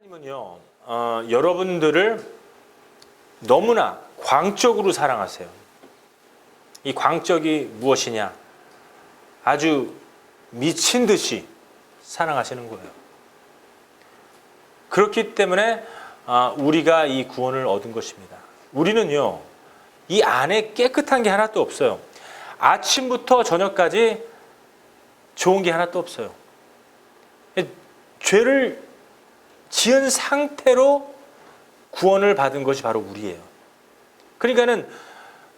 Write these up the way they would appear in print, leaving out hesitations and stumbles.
하나님은요, 여러분들을 너무나 광적으로 사랑하세요. 이 광적이 무엇이냐? 아주 미친 듯이 사랑하시는 거예요. 그렇기 때문에 우리가 이 구원을 얻은 것입니다. 우리는요, 이 안에 깨끗한 게 하나도 없어요. 아침부터 저녁까지 좋은 게 하나도 없어요. 죄를 지은 상태로 구원을 받은 것이 바로 우리예요. 그러니까는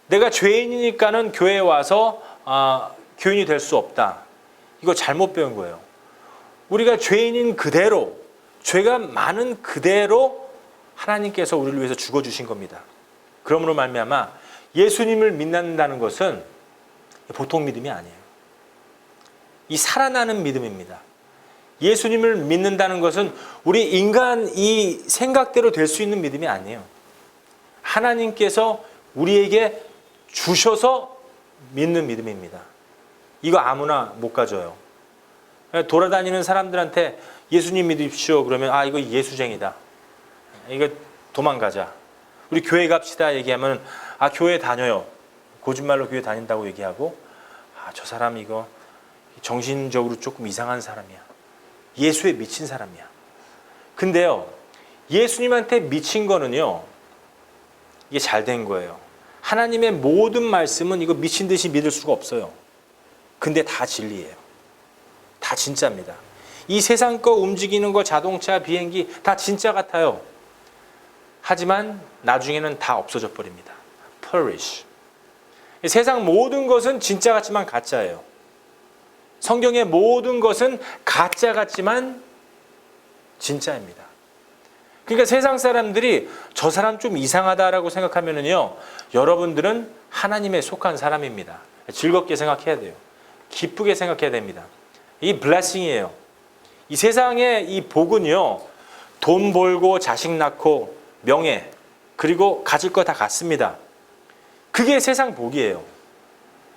내가 죄인이니까는 교회에 와서 교인이 될 수 없다. 이거 잘못 배운 거예요. 우리가 죄인인 그대로, 죄가 많은 그대로 하나님께서 우리를 위해서 죽어주신 겁니다. 그러므로 말미암아 예수님을 믿는다는 것은 보통 믿음이 아니에요. 이 살아나는 믿음입니다. 예수님을 믿는다는 것은 우리 인간 이 생각대로 될 수 있는 믿음이 아니에요. 하나님께서 우리에게 주셔서 믿는 믿음입니다. 이거 아무나 못 가져요. 돌아다니는 사람들한테 예수님 믿으십시오 그러면 이거 예수쟁이다. 이거 도망가자. 우리 교회 갑시다 얘기하면 교회 다녀요. 거짓말로 교회 다닌다고 얘기하고 저 사람 이거 정신적으로 조금 이상한 사람이야. 예수에 미친 사람이야. 근데요, 예수님한테 미친 거는요, 이게 잘 된 거예요. 하나님의 모든 말씀은 이거 미친 듯이 믿을 수가 없어요. 근데 다 진리예요. 다 진짜입니다. 이 세상 거 움직이는 거, 자동차, 비행기 다 진짜 같아요. 하지만 나중에는 다 없어져 버립니다. perish. 세상 모든 것은 진짜 같지만 가짜예요. 성경의 모든 것은 가짜 같지만 진짜입니다. 그러니까 세상 사람들이 저 사람 좀 이상하다라고 생각하면은요, 여러분들은 하나님에 속한 사람입니다. 즐겁게 생각해야 돼요. 기쁘게 생각해야 됩니다. 이 블레싱이에요. 이 세상의 이 복은요, 돈 벌고 자식 낳고 명예 그리고 가질 거 다 갖습니다. 그게 세상 복이에요.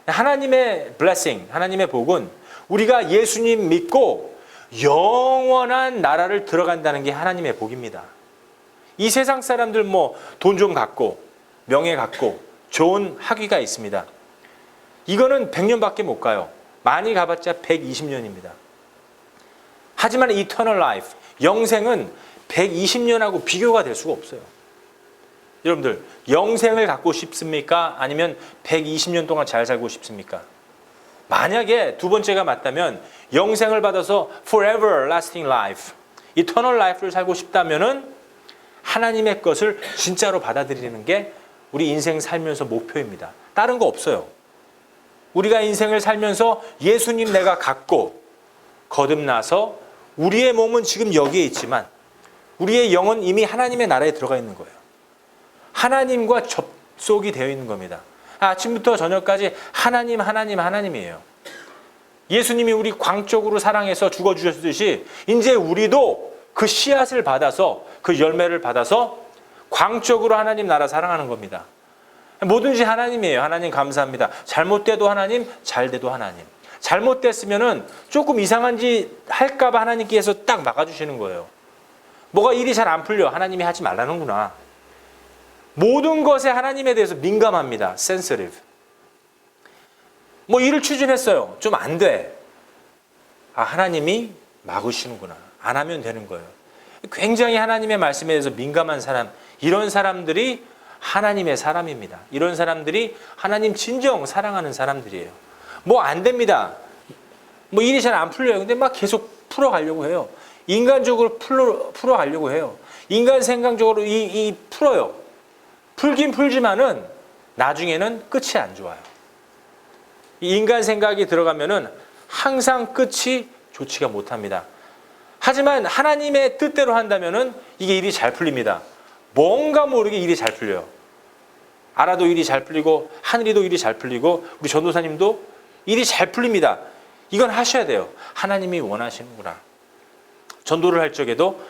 하나님의 블레싱, 하나님의 복은 우리가 예수님 믿고 영원한 나라를 들어간다는 게 하나님의 복입니다. 이 세상 사람들 돈 좀 갖고 명예 갖고 좋은 학위가 있습니다. 이거는 100년밖에 못 가요. 많이 가봤자 120년입니다. 하지만 eternal life, 영생은 120년하고 비교가 될 수가 없어요. 여러분들, 영생을 갖고 싶습니까? 아니면 120년 동안 잘 살고 싶습니까? 만약에 두 번째가 맞다면 영생을 받아서 forever lasting life, eternal life를 살고 싶다면은 하나님의 것을 진짜로 받아들이는 게 우리 인생 살면서 목표입니다. 다른 거 없어요. 우리가 인생을 살면서 예수님 내가 갖고 거듭나서 우리의 몸은 지금 여기에 있지만 우리의 영은 이미 하나님의 나라에 들어가 있는 거예요. 하나님과 접속이 되어 있는 겁니다. 아침부터 저녁까지 하나님, 하나님, 하나님이에요. 예수님이 우리 광적으로 사랑해서 죽어주셨듯이 이제 우리도 그 씨앗을 받아서 그 열매를 받아서 광적으로 하나님 나라 사랑하는 겁니다. 뭐든지 하나님이에요. 하나님 감사합니다. 잘못돼도 하나님, 잘돼도 하나님. 잘못됐으면은 조금 이상한 짓 할까봐 하나님께서 딱 막아주시는 거예요. 뭐가 일이 잘 안 풀려. 하나님이 하지 말라는구나. 모든 것에 하나님에 대해서 민감합니다. sensitive. 일을 추진했어요. 좀 안 돼. 하나님이 막으시는구나. 안 하면 되는 거예요. 굉장히 하나님의 말씀에 대해서 민감한 사람, 이런 사람들이 하나님의 사람입니다. 이런 사람들이 하나님 진정 사랑하는 사람들이에요. 안 됩니다. 일이 잘 안 풀려요. 근데 계속 풀어가려고 해요. 인간적으로 풀어가려고 해요. 인간 생각적으로 풀어요. 풀긴 풀지만은 나중에는 끝이 안 좋아요. 인간 생각이 들어가면은 항상 끝이 좋지가 못합니다. 하지만 하나님의 뜻대로 한다면은 이게 일이 잘 풀립니다. 뭔가 모르게 일이 잘 풀려요. 아라도 일이 잘 풀리고 하늘이도 일이 잘 풀리고 우리 전도사님도 일이 잘 풀립니다. 이건 하셔야 돼요. 하나님이 원하시는구나. 전도를 할 적에도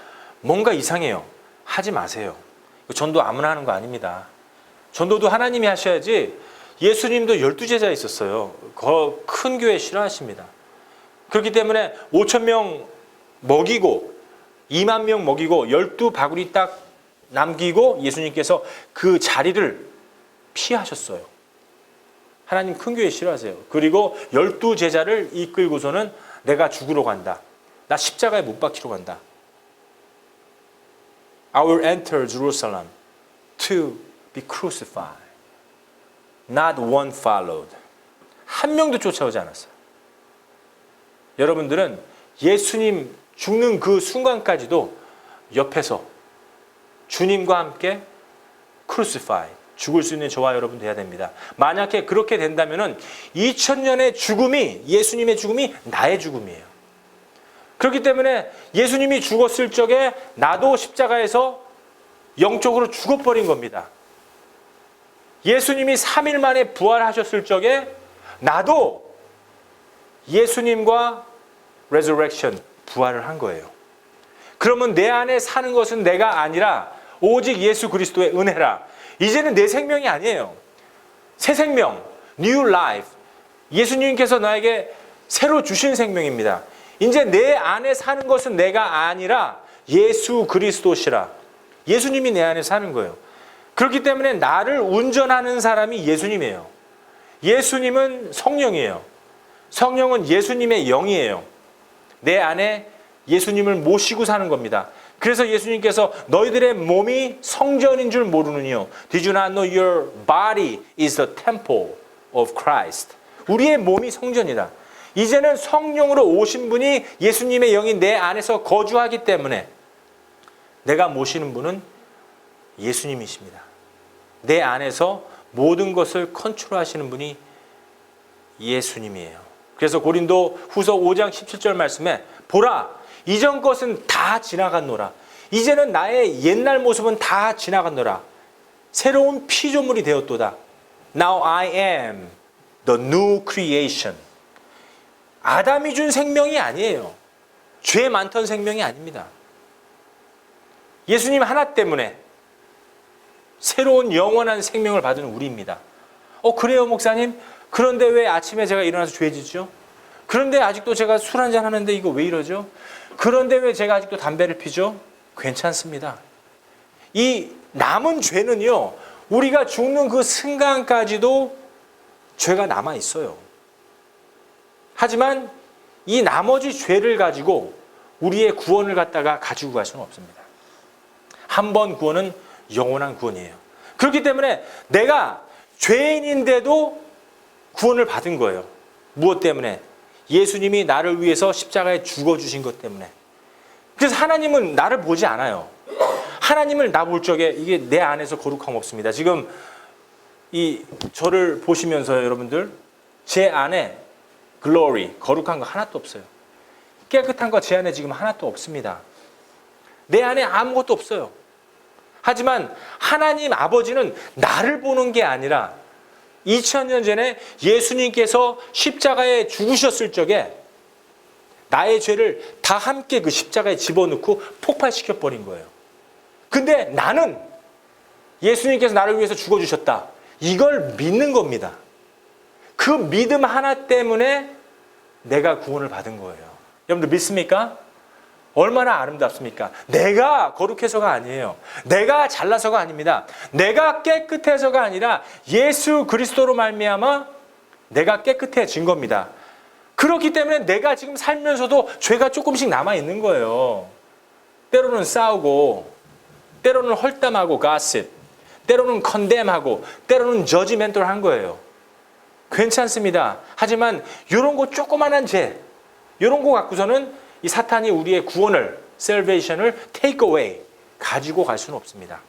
뭔가 이상해요. 하지 마세요. 전도 아무나 하는 거 아닙니다. 전도도 하나님이 하셔야지. 예수님도 12제자 있었어요. 큰 교회 싫어하십니다. 그렇기 때문에 5,000명 먹이고 2만 명 먹이고 12바구니 딱 남기고 예수님께서 그 자리를 피하셨어요. 하나님 큰 교회 싫어하세요. 그리고 12제자를 이끌고서는 내가 죽으러 간다. 나 십자가에 못 박히러 간다. I will enter Jerusalem to be crucified. Not one followed. 한 명도 쫓아오지 않았어요. 여러분들은 예수님 죽는 그 순간까지도 옆에서 주님과 함께 crucified, 죽을 수 있는 저와 여러분 돼야 됩니다. 만약에 그렇게 된다면 2000년의 죽음이, 예수님의 죽음이 나의 죽음이에요. 그렇기 때문에 예수님이 죽었을 적에 나도 십자가에서 영적으로 죽어버린 겁니다. 예수님이 3일 만에 부활하셨을 적에 나도 예수님과 resurrection, 부활을 한 거예요. 그러면 내 안에 사는 것은 내가 아니라 오직 예수 그리스도의 은혜라. 이제는 내 생명이 아니에요. 새 생명, new life. 예수님께서 나에게 새로 주신 생명입니다. 이제 내 안에 사는 것은 내가 아니라 예수 그리스도시라. 예수님이 내 안에 사는 거예요. 그렇기 때문에 나를 운전하는 사람이 예수님이에요. 예수님은 성령이에요. 성령은 예수님의 영이에요. 내 안에 예수님을 모시고 사는 겁니다. 그래서 예수님께서 너희들의 몸이 성전인 줄 모르느니요. Did you not know your body is the temple of Christ? 우리의 몸이 성전이다. 이제는 성령으로 오신 분이 예수님의 영이 내 안에서 거주하기 때문에 내가 모시는 분은 예수님이십니다. 내 안에서 모든 것을 컨트롤하시는 분이 예수님이에요. 그래서 고린도 후서 5장 17절 말씀에 보라, 이전 것은 다 지나갔노라. 이제는 나의 옛날 모습은 다 지나갔노라. 새로운 피조물이 되었도다. Now I am the new creation. 아담이 준 생명이 아니에요. 죄 많던 생명이 아닙니다. 예수님 하나 때문에 새로운 영원한 생명을 받은 우리입니다. 그래요 목사님? 그런데 왜 아침에 제가 일어나서 죄 짓죠? 그런데 아직도 제가 술 한잔 하는데 이거 왜 이러죠? 그런데 왜 제가 아직도 담배를 피죠? 괜찮습니다. 이 남은 죄는요, 우리가 죽는 그 순간까지도 죄가 남아 있어요. 하지만 이 나머지 죄를 가지고 우리의 구원을 갖다가 가지고 갈 수는 없습니다. 한 번 구원은 영원한 구원이에요. 그렇기 때문에 내가 죄인인데도 구원을 받은 거예요. 무엇 때문에? 예수님이 나를 위해서 십자가에 죽어주신 것 때문에. 그래서 하나님은 나를 보지 않아요. 하나님을 나 볼 적에 이게 내 안에서 거룩함 없습니다. 지금 이 저를 보시면서 여러분들 제 안에 글로리, 거룩한 거 하나도 없어요. 깨끗한 거 제 안에 지금 하나도 없습니다. 내 안에 아무것도 없어요. 하지만 하나님 아버지는 나를 보는 게 아니라 2000년 전에 예수님께서 십자가에 죽으셨을 적에 나의 죄를 다 함께 그 십자가에 집어넣고 폭발시켜버린 거예요. 근데 나는 예수님께서 나를 위해서 죽어주셨다. 이걸 믿는 겁니다. 그 믿음 하나 때문에 내가 구원을 받은 거예요. 여러분들 믿습니까? 얼마나 아름답습니까? 내가 거룩해서가 아니에요. 내가 잘나서가 아닙니다. 내가 깨끗해서가 아니라 예수 그리스도로 말미암아 내가 깨끗해진 겁니다. 그렇기 때문에 내가 지금 살면서도 죄가 조금씩 남아있는 거예요. 때로는 싸우고, 때로는 헐담하고 가십, 때로는 컨뎀하고, 때로는 저지멘털한 거예요. 괜찮습니다. 하지만 이런 거 조그만한 죄, 이런 거 갖고서는 이 사탄이 우리의 구원을, salvation을 take away, 가지고 갈 수는 없습니다.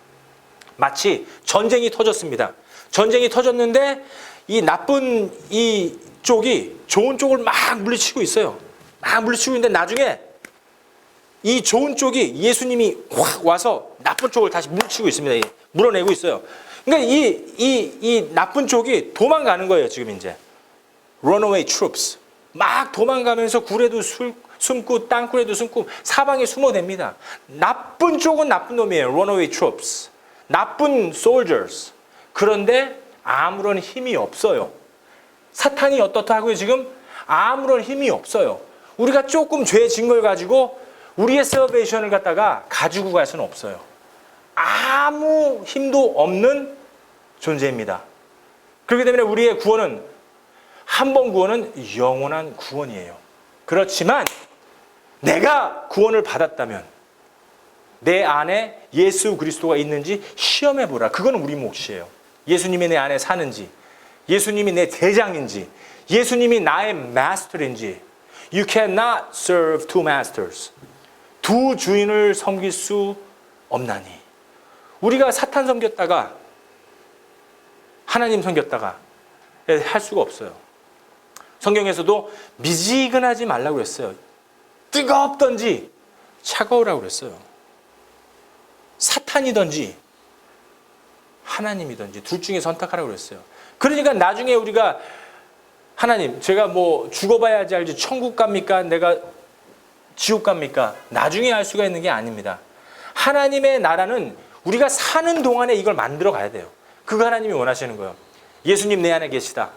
마치 전쟁이 터졌습니다. 전쟁이 터졌는데 이 나쁜 이 쪽이 좋은 쪽을 막 물리치고 있어요. 막 물리치고 있는데 나중에 이 좋은 쪽이 예수님이 확 와서 나쁜 쪽을 다시 물리치고 있습니다. 물어내고 있어요. 그러니까 이 나쁜 쪽이 도망가는 거예요, 지금 이제. runaway troops. 막 도망가면서 굴에도 숨고 땅굴에도 숨고 사방에 숨어댑니다. 나쁜 쪽은 나쁜 놈이에요. runaway troops. 나쁜 soldiers. 그런데 아무런 힘이 없어요. 사탄이 어떻다 하고요, 지금? 아무런 힘이 없어요. 우리가 조금 죄 진 걸 가지고 우리의 salvation을 갖다가 가지고 갈 수는 없어요. 아무 힘도 없는 존재입니다. 그렇기 때문에 우리의 구원은, 한 번 구원은 영원한 구원이에요. 그렇지만 내가 구원을 받았다면 내 안에 예수 그리스도가 있는지 시험해 보라. 그거는 우리 몫이에요. 예수님이 내 안에 사는지, 예수님이 내 대장인지, 예수님이 나의 마스터인지. You cannot serve two masters. 두 주인을 섬길 수 없나니. 우리가 사탄 섬겼다가 하나님 섬겼다가 할 수가 없어요. 성경에서도 미지근하지 말라고 그랬어요. 뜨겁던지 차가우라고 그랬어요. 사탄이든지 하나님이든지 둘 중에 선택하라고 그랬어요. 그러니까 나중에 우리가 하나님, 제가 뭐 죽어봐야지 알지 천국 갑니까? 내가 지옥 갑니까? 나중에 알 수가 있는 게 아닙니다. 하나님의 나라는 우리가 사는 동안에 이걸 만들어 가야 돼요. 그거 하나님이 원하시는 거예요. 예수님 내 안에 계시다.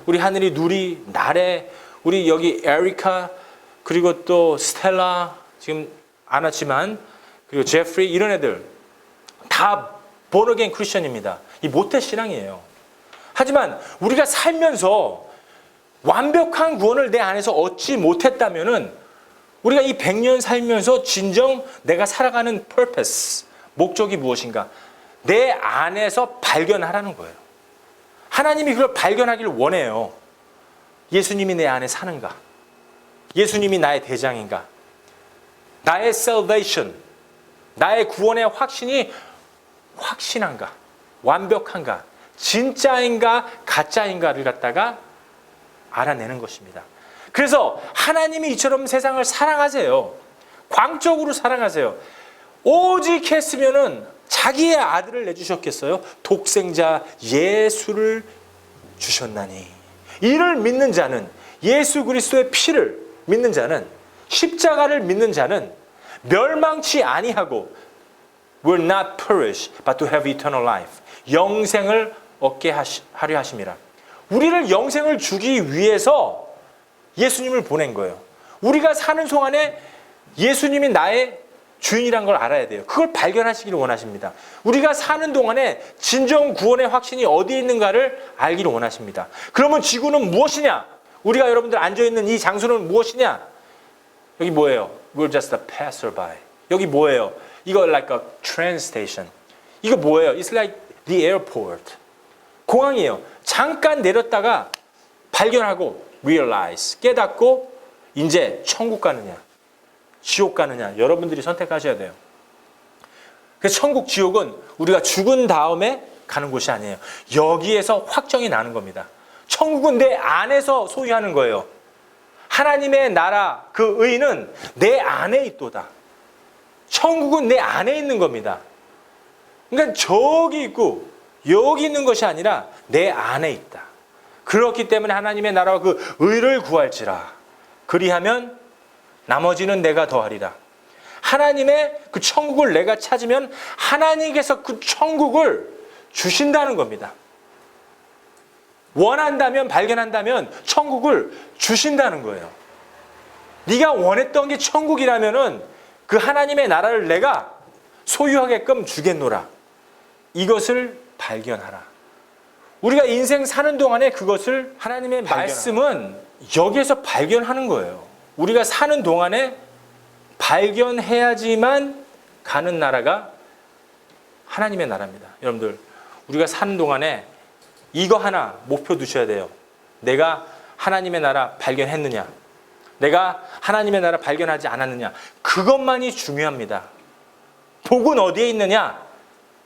우리 하늘이 누리, 나래, 우리 여기 에리카, 그리고 또 스텔라, 지금 안 왔지만, 그리고 제프리, 이런 애들 다 born-again 크리스천입니다. 이 모태 신앙이에요. 하지만 우리가 살면서 완벽한 구원을 내 안에서 얻지 못했다면은 우리가 이 100년 살면서 진정 내가 살아가는 purpose, 목적이 무엇인가? 내 안에서 발견하라는 거예요. 하나님이 그걸 발견하기를 원해요. 예수님이 내 안에 사는가? 예수님이 나의 대장인가? 나의 salvation, 나의 구원의 확신이 확신한가? 완벽한가? 진짜인가? 가짜인가를 갖다가 알아내는 것입니다. 그래서 하나님이 이처럼 세상을 사랑하세요. 광적으로 사랑하세요. 오직 했으면은 자기의 아들을 내주셨겠어요? 독생자 예수를 주셨나니. 이를 믿는 자는, 예수 그리스도의 피를 믿는 자는, 십자가를 믿는 자는 멸망치 아니하고 will not perish but to have eternal life. 영생을 얻게 하려 하심이라. 우리를 영생을 주기 위해서 예수님을 보낸 거예요. 우리가 사는 동안에 예수님이 나의 주인이란 걸 알아야 돼요. 그걸 발견하시기를 원하십니다. 우리가 사는 동안에 진정 구원의 확신이 어디에 있는가를 알기를 원하십니다. 그러면 지구는 무엇이냐? 우리가 여러분들 앉아있는 이 장소는 무엇이냐? 여기 뭐예요? We're just a passerby. 여기 뭐예요? 이거 like a train station. 이거 뭐예요? It's like the airport. 공항이에요. 잠깐 내렸다가 발견하고 realize, 깨닫고 이제 천국 가느냐, 지옥 가느냐 여러분들이 선택하셔야 돼요. 그래서 천국, 지옥은 우리가 죽은 다음에 가는 곳이 아니에요. 여기에서 확정이 나는 겁니다. 천국은 내 안에서 소유하는 거예요. 하나님의 나라, 그 의는 내 안에 있도다. 천국은 내 안에 있는 겁니다. 그러니까 저기 있고 여기 있는 것이 아니라 내 안에 있다. 그렇기 때문에 하나님의 나라와 그 의를 구할지라. 그리하면 나머지는 내가 더하리라. 하나님의 그 천국을 내가 찾으면 하나님께서 그 천국을 주신다는 겁니다. 원한다면, 발견한다면 천국을 주신다는 거예요. 네가 원했던 게 천국이라면은 그 하나님의 나라를 내가 소유하게끔 주겠노라. 이것을 발견하라. 우리가 인생 사는 동안에 그것을 하나님의 말씀은 여기에서 발견하는 거예요. 우리가 사는 동안에 발견해야지만 가는 나라가 하나님의 나라입니다. 여러분들, 우리가 사는 동안에 이거 하나 목표 두셔야 돼요. 내가 하나님의 나라 발견했느냐? 내가 하나님의 나라 발견하지 않았느냐? 그것만이 중요합니다. 복은 어디에 있느냐?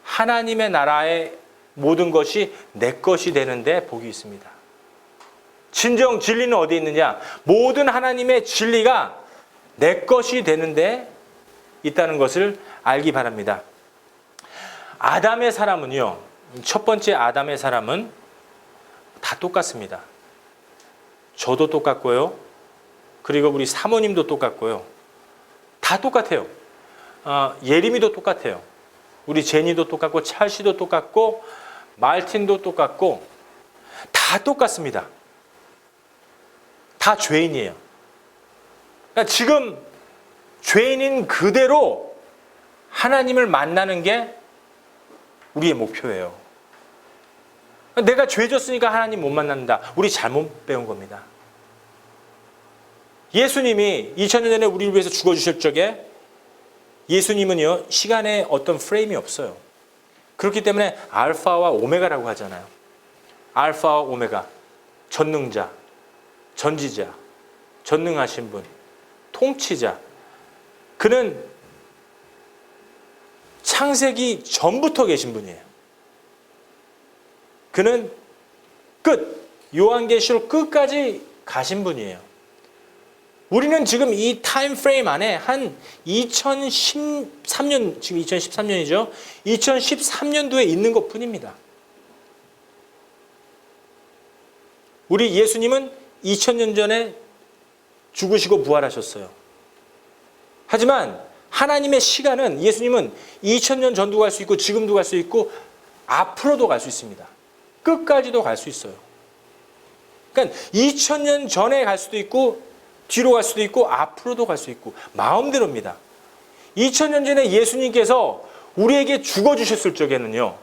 하나님의 나라의 모든 것이 내 것이 되는데 복이 있습니다. 진정 진리는 어디에 있느냐? 모든 하나님의 진리가 내 것이 되는데 있다는 것을 알기 바랍니다. 아담의 사람은요, 첫 번째 아담의 사람은 다 똑같습니다. 저도 똑같고요. 그리고 우리 사모님도 똑같고요. 다 똑같아요. 예림이도 똑같아요. 우리 제니도 똑같고, 찰씨도 똑같고, 말틴도 똑같고, 다 똑같습니다. 다 죄인이에요. 그러니까 지금 죄인인 그대로 하나님을 만나는 게 우리의 목표예요. 내가 죄 졌으니까 하나님 못 만난다. 우리 잘못 배운 겁니다. 예수님이 2000년 전에 우리를 위해서 죽어주실 적에 예수님은요, 시간에 어떤 프레임이 없어요. 그렇기 때문에 알파와 오메가라고 하잖아요. 알파와 오메가, 전능자, 전지자, 전능하신 분, 통치자. 그는 창세기 전부터 계신 분이에요. 그는 끝, 요한계시록 끝까지 가신 분이에요. 우리는 지금 이 타임 프레임 안에 한 2013년, 지금 2013년이죠. 2013년도에 있는 것 뿐입니다. 우리 예수님은 2000년 전에 죽으시고 부활하셨어요. 하지만 하나님의 시간은, 예수님은 2000년 전도 갈 수 있고 지금도 갈 수 있고 앞으로도 갈 수 있습니다. 끝까지도 갈 수 있어요. 그러니까 2000년 전에 갈 수도 있고 뒤로 갈 수도 있고 앞으로도 갈 수 있고 마음대로입니다. 2000년 전에 예수님께서 우리에게 죽어주셨을 적에는요,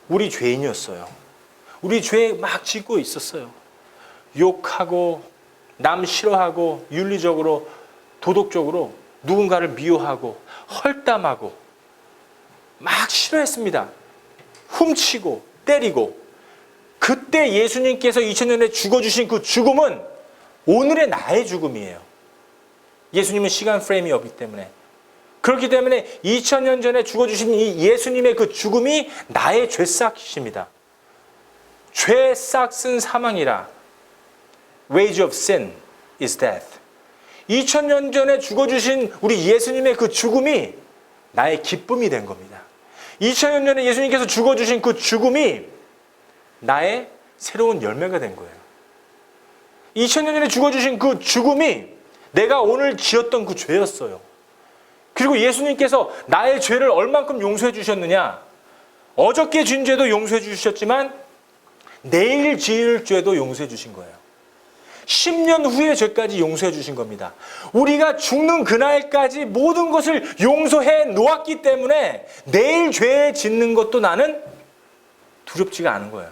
우리 죄인이었어요. 우리 죄 막 짓고 있었어요. 욕하고 남 싫어하고 윤리적으로 도덕적으로 누군가를 미워하고 헐담하고 막 싫어했습니다. 훔치고 때리고. 그때 예수님께서 2000년에 죽어주신 그 죽음은 오늘의 나의 죽음이에요. 예수님은 시간 프레임이 없기 때문에. 그렇기 때문에 2000년 전에 죽어주신 이 예수님의 그 죽음이 나의 죄싹이십니다. 죄싹은 사망이라. Wage of sin is death. 2000년 전에 죽어주신 우리 예수님의 그 죽음이 나의 기쁨이 된 겁니다. 2000년 전에 예수님께서 죽어주신 그 죽음이 나의 새로운 열매가 된 거예요. 2000년 전에 죽어주신 그 죽음이 내가 오늘 지었던 그 죄였어요. 그리고 예수님께서 나의 죄를 얼만큼 용서해 주셨느냐? 어저께 진 죄도 용서해 주셨지만 내일 지을 죄도 용서해 주신 거예요. 10년 후의 죄까지 용서해 주신 겁니다. 우리가 죽는 그날까지 모든 것을 용서해 놓았기 때문에 내일 죄 짓는 것도 나는 두렵지가 않은 거예요.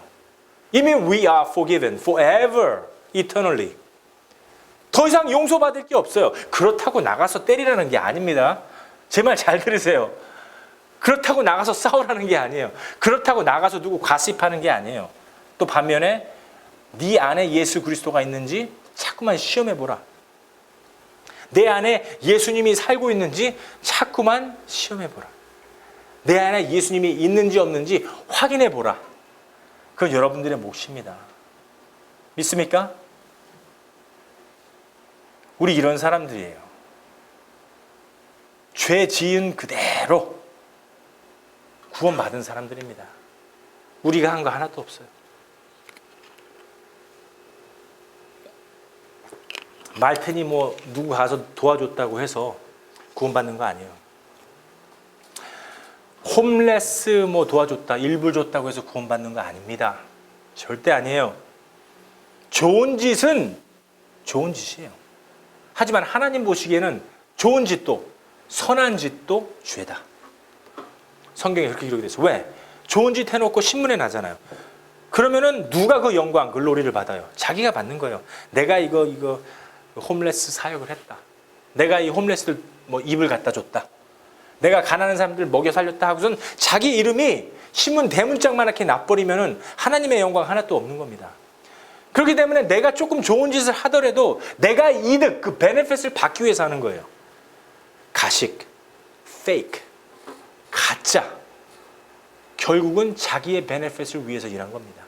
이미 we are forgiven forever, eternally. 더 이상 용서받을 게 없어요. 그렇다고 나가서 때리라는 게 아닙니다. 제 말 잘 들으세요. 그렇다고 나가서 싸우라는 게 아니에요. 그렇다고 나가서 누구 가십하는 게 아니에요. 또 반면에 네 안에 예수 그리스도가 있는지 자꾸만 시험해보라. 내 안에 예수님이 살고 있는지 자꾸만 시험해보라. 내 안에 예수님이 있는지 없는지 확인해보라. 그건 여러분들의 몫입니다. 믿습니까? 우리 이런 사람들이에요. 죄 지은 그대로 구원받은 사람들입니다. 우리가 한 거 하나도 없어요. 말테니 뭐 누구 가서 도와줬다고 해서 구원받는 거 아니에요. 홈레스 뭐 도와줬다, 일부 줬다고 해서 구원받는 거 아닙니다. 절대 아니에요. 좋은 짓은 좋은 짓이에요. 하지만 하나님 보시기에는 좋은 짓도 선한 짓도 죄다. 성경에 그렇게 기록이 됐어요. 왜? 좋은 짓 해놓고 신문에 나잖아요. 그러면은 누가 그 영광, 글로리를 받아요? 자기가 받는 거예요. 내가 이거 홈레스 사역을 했다. 내가 이 홈레스들 뭐 입을 갖다 줬다. 내가 가난한 사람들 먹여 살렸다 하고선 자기 이름이 신문 대문짝만하게 나버리면은 하나님의 영광 하나도 없는 겁니다. 그렇기 때문에 내가 조금 좋은 짓을 하더라도 내가 이득, 그 베네핏을 받기 위해서 하는 거예요. 가식, 페이크, 가짜. 결국은 자기의 베네핏을 위해서 일한 겁니다.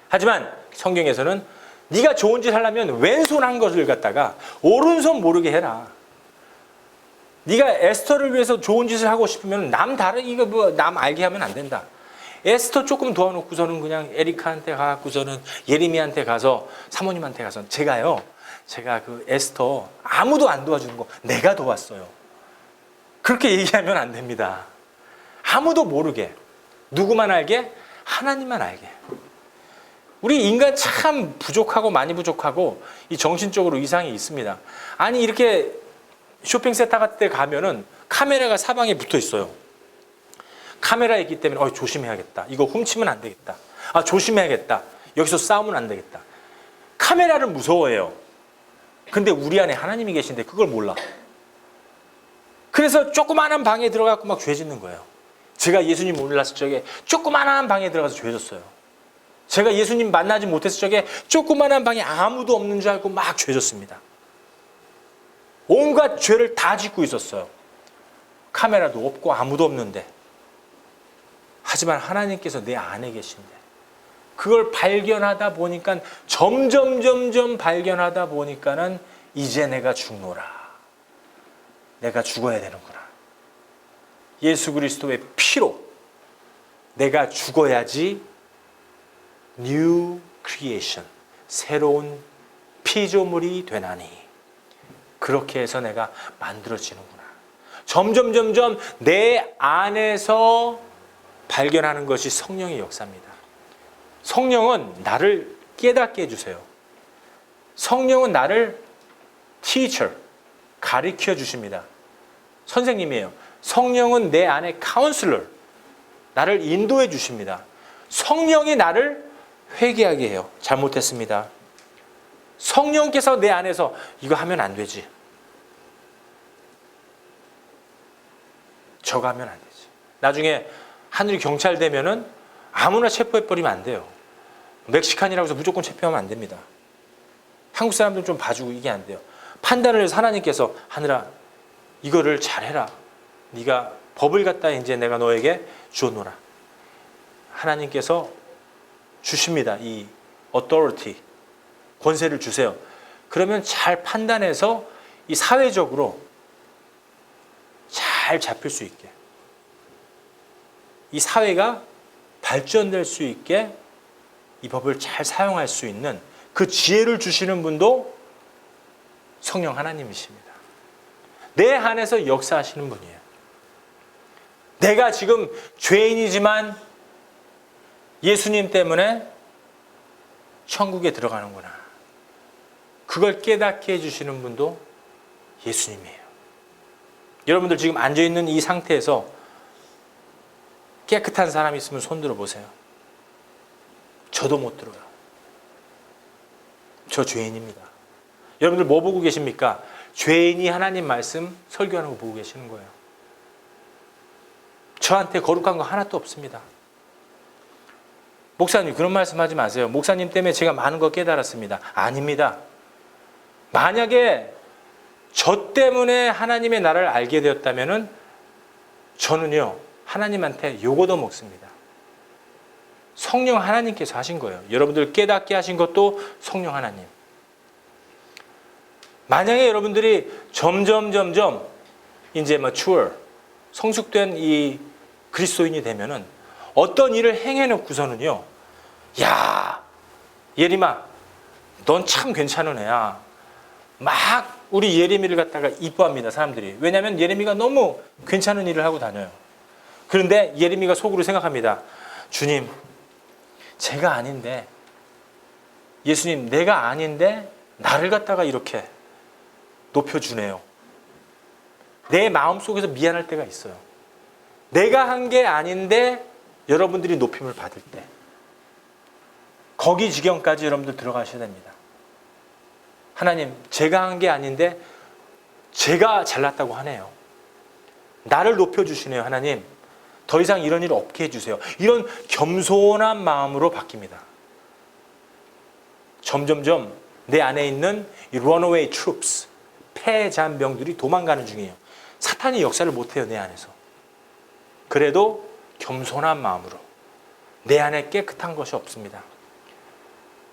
하지만 성경에서는 네가 좋은 짓 하려면 왼손 한 것을 갖다가 오른손 모르게 해라. 네가 에스터를 위해서 좋은 짓을 하고 싶으면 남 알게 하면 안 된다. 에스터 조금 도와놓고서는 그냥 에리카한테 가고서는 예레미야한테 가서 사모님한테 가서 제가 그 에스터 아무도 안 도와주는 거 내가 도왔어요. 그렇게 얘기하면 안 됩니다. 아무도 모르게, 누구만 알게? 하나님만 알게. 우리 인간 참 부족하고 많이 부족하고 이 정신적으로 이상이 있습니다. 아니 이렇게 쇼핑센터 같은 데 가면은 카메라가 사방에 붙어 있어요. 카메라 있기 때문에 조심해야겠다. 이거 훔치면 안 되겠다. 조심해야겠다. 여기서 싸우면 안 되겠다. 카메라를 무서워해요. 근데 우리 안에 하나님이 계신데 그걸 몰라. 그래서 조그마한 방에 들어가고 막 죄 짓는 거예요. 제가 예수님 몰랐을 적에 조그마한 방에 들어가서 죄 졌어요. 제가 예수님 만나지 못했을 적에 조그마한 방에 아무도 없는 줄 알고 막 죄 졌습니다. 온갖 죄를 다 짓고 있었어요. 카메라도 없고 아무도 없는데. 하지만 하나님께서 내 안에 계신데 그걸 발견하다 보니까 점점 발견하다 보니까는 이제 내가 죽노라. 내가 죽어야 되는구나. 예수 그리스도의 피로 내가 죽어야지 New Creation, 새로운 피조물이 되나니 그렇게 해서 내가 만들어지는구나. 점점 내 안에서 발견하는 것이 성령의 역사입니다. 성령은 나를 깨닫게 해주세요. 성령은 나를 teacher, 가르쳐 주십니다. 선생님이에요. 성령은 내 안에 counselor, 나를 인도해 주십니다. 성령이 나를 회개하게 해요. 잘못했습니다. 성령께서 내 안에서 이거 하면 안 되지. 저거 하면 안 되지. 나중에 하늘이 경찰 되면은 아무나 체포해버리면 안 돼요. 멕시칸이라고 해서 무조건 체포하면 안 됩니다. 한국 사람들 좀 봐주고 이게 안 돼요. 판단을 해서 하나님께서 하늘아 이거를 잘해라. 네가 법을 갖다 이제 내가 너에게 주어놓으라. 하나님께서 주십니다. 이 authority, 권세를 주세요. 그러면 잘 판단해서 이 사회적으로 잘 잡힐 수 있게, 이 사회가 발전될 수 있게 이 법을 잘 사용할 수 있는 그 지혜를 주시는 분도 성령 하나님이십니다. 내 안에서 역사하시는 분이에요. 내가 지금 죄인이지만 예수님 때문에 천국에 들어가는구나. 그걸 깨닫게 해주시는 분도 예수님이에요. 여러분들 지금 앉아있는 이 상태에서 깨끗한 사람이 있으면 손 들어보세요. 저도 못 들어요. 저 죄인입니다. 여러분들 뭐 보고 계십니까? 죄인이 하나님 말씀 설교하는 거 보고 계시는 거예요. 저한테 거룩한 거 하나도 없습니다. 목사님 그런 말씀하지 마세요. 목사님 때문에 제가 많은 거 깨달았습니다. 아닙니다. 만약에 저 때문에 하나님의 나라를 알게 되었다면은 저는요 하나님한테 욕 얻어 먹습니다. 성령 하나님께서 하신 거예요. 여러분들 깨닫게 하신 것도 성령 하나님. 만약에 여러분들이 점점 이제 mature, 성숙된 이 그리스도인이 되면은 어떤 일을 행해놓고서는요, 야 예림아, 넌 참 괜찮은 애야. 막 우리 예림이를 갖다가 이뻐합니다, 사람들이. 왜냐하면 예림이가 너무 괜찮은 일을 하고 다녀요. 그런데 예림이가 속으로 생각합니다. 주님, 제가 아닌데, 예수님, 내가 아닌데 나를 갖다가 이렇게 높여주네요. 내 마음속에서 미안할 때가 있어요. 내가 한 게 아닌데 여러분들이 높임을 받을 때, 거기 지경까지 여러분들 들어가셔야 됩니다. 하나님, 제가 한 게 아닌데 제가 잘났다고 하네요. 나를 높여주시네요. 하나님, 더 이상 이런 일 없게 해주세요. 이런 겸손한 마음으로 바뀝니다. 점점점 내 안에 있는 이 runaway troops, 패잔병들이 도망가는 중이에요. 사탄이 역사를 못해요, 내 안에서. 그래도 겸손한 마음으로, 내 안에 깨끗한 것이 없습니다.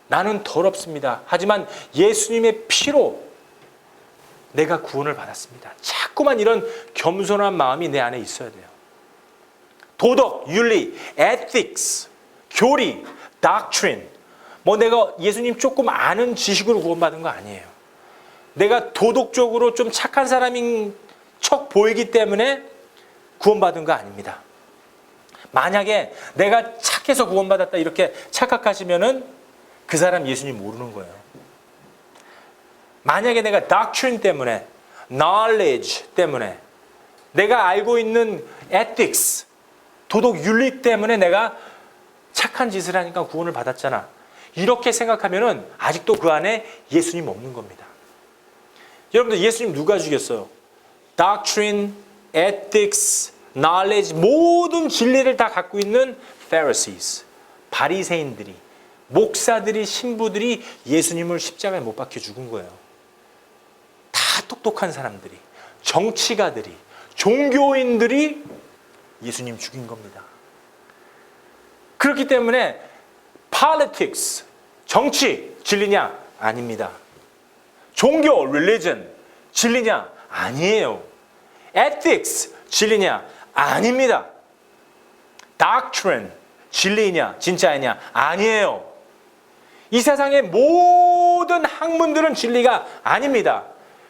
나는 더럽습니다. 하지만 예수님의 피로 내가 구원을 받았습니다. 자꾸만 이런 겸손한 마음이 내 안에 있어야 돼요. 도덕, 윤리, ethics, 교리, doctrine, 뭐 내가 예수님 조금 아는 지식으로 구원받은 거 아니에요. 내가 도덕적으로 좀 착한 사람인 척 보이기 때문에 구원받은 거 아닙니다. 만약에 내가 착해서 구원받았다 이렇게 착각하시면은 그 사람 예수님 모르는 거예요. 만약에 내가 doctrine 때문에, knowledge 때문에, 내가 알고 있는 ethics, 도덕 윤리 때문에 내가 착한 짓을 하니까 구원을 받았잖아. 이렇게 생각하면은 아직도 그 안에 예수님 없는 겁니다. 여러분들, 예수님 누가 죽였어요? doctrine, ethics, knowledge, 모든 진리를 다 갖고 있는 Pharisees, 바리새인들이, 목사들이, 신부들이 예수님을 십자가에 못 박혀 죽은 거예요. 다 똑똑한 사람들이, 정치가들이, 종교인들이 예수님 죽인 겁니다. 그렇기 때문에 politics, 정치, 진리냐? 아닙니다. 종교, religion, 진리냐? 아니에요. ethics, 진리냐? 아닙니다. doctrine, 진리냐? 진짜이냐? 아니에요. 이 세상의 모든 학문들은 진리가 아닙니다.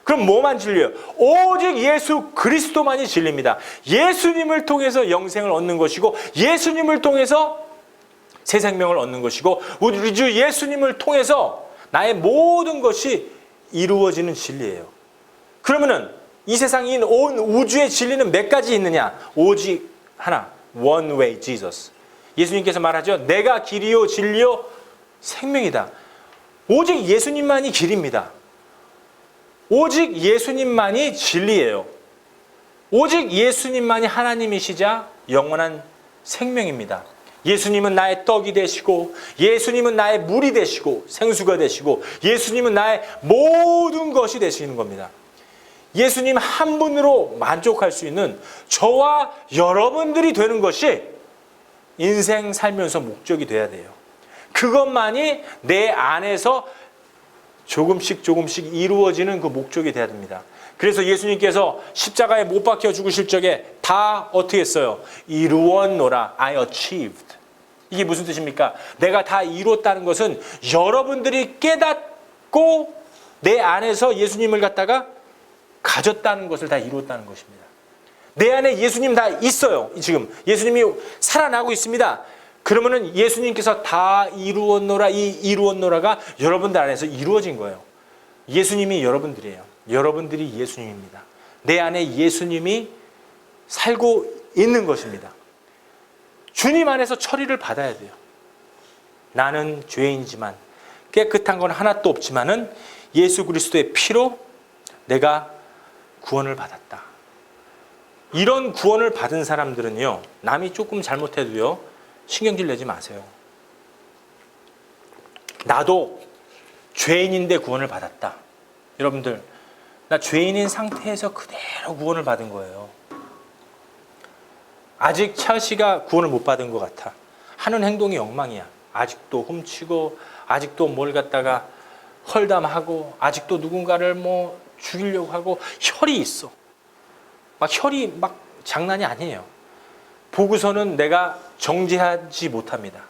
그럼 뭐만 진리예요? 오직 예수 그리스도만이 진리입니다. 예수님을 통해서 영생을 얻는 것이고, 예수님을 통해서 새 생명을 얻는 것이고, 우리 주 예수님을 통해서 나의 모든 것이 이루어지는 진리예요. 그러면은 이 세상인 온 우주의 진리는 몇 가지 있느냐? 오직 하나, one way Jesus. 예수님께서 말하죠. 내가 길이요 진리요 생명이다. 오직 예수님만이 길입니다. 오직 예수님만이 진리예요. 오직 예수님만이 하나님이시자 영원한 생명입니다. 예수님은 나의 떡이 되시고, 예수님은 나의 물이 되시고, 생수가 되시고, 예수님은 나의 모든 것이 되시는 겁니다. 예수님 한 분으로 만족할 수 있는 저와 여러분들이 되는 것이 인생 살면서 목적이 돼야 돼요. 그것만이 내 안에서 조금씩 이루어지는 그 목적이 돼야 됩니다. 그래서 예수님께서 십자가에 못 박혀 죽으실 적에 다 어떻게 했어요? 이루었노라. I achieved. 이게 무슨 뜻입니까? 내가 다 이루었다는 것은 여러분들이 깨닫고 내 안에서 예수님을 갖다가 가졌다는 것을 다 이루었다는 것입니다. 내 안에 예수님 다 있어요. 지금 예수님이 살아나고 있습니다. 그러면은 예수님께서 다 이루었노라, 이 이루었노라가 여러분들 안에서 이루어진 거예요. 예수님이 여러분들이에요. 여러분들이 예수님입니다. 내 안에 예수님이 살고 있는 것입니다. 주님 안에서 처리를 받아야 돼요. 나는 죄인이지만, 깨끗한 건 하나도 없지만은 예수 그리스도의 피로 내가 구원을 받았다. 이런 구원을 받은 사람들은요, 남이 조금 잘못해도요, 신경질 내지 마세요. 나도 죄인인데 구원을 받았다. 여러분들, 나 죄인인 상태에서 그대로 구원을 받은 거예요. 아직 찰씨가 구원을 못 받은 것 같아. 하는 행동이 엉망이야. 아직도 훔치고, 아직도 뭘 갖다가 헐담하고, 아직도 누군가를 뭐 죽이려고 하고, 혈이 있어. 막 혈이 막 장난이 아니에요. 보고서는 내가 정죄하지 못합니다.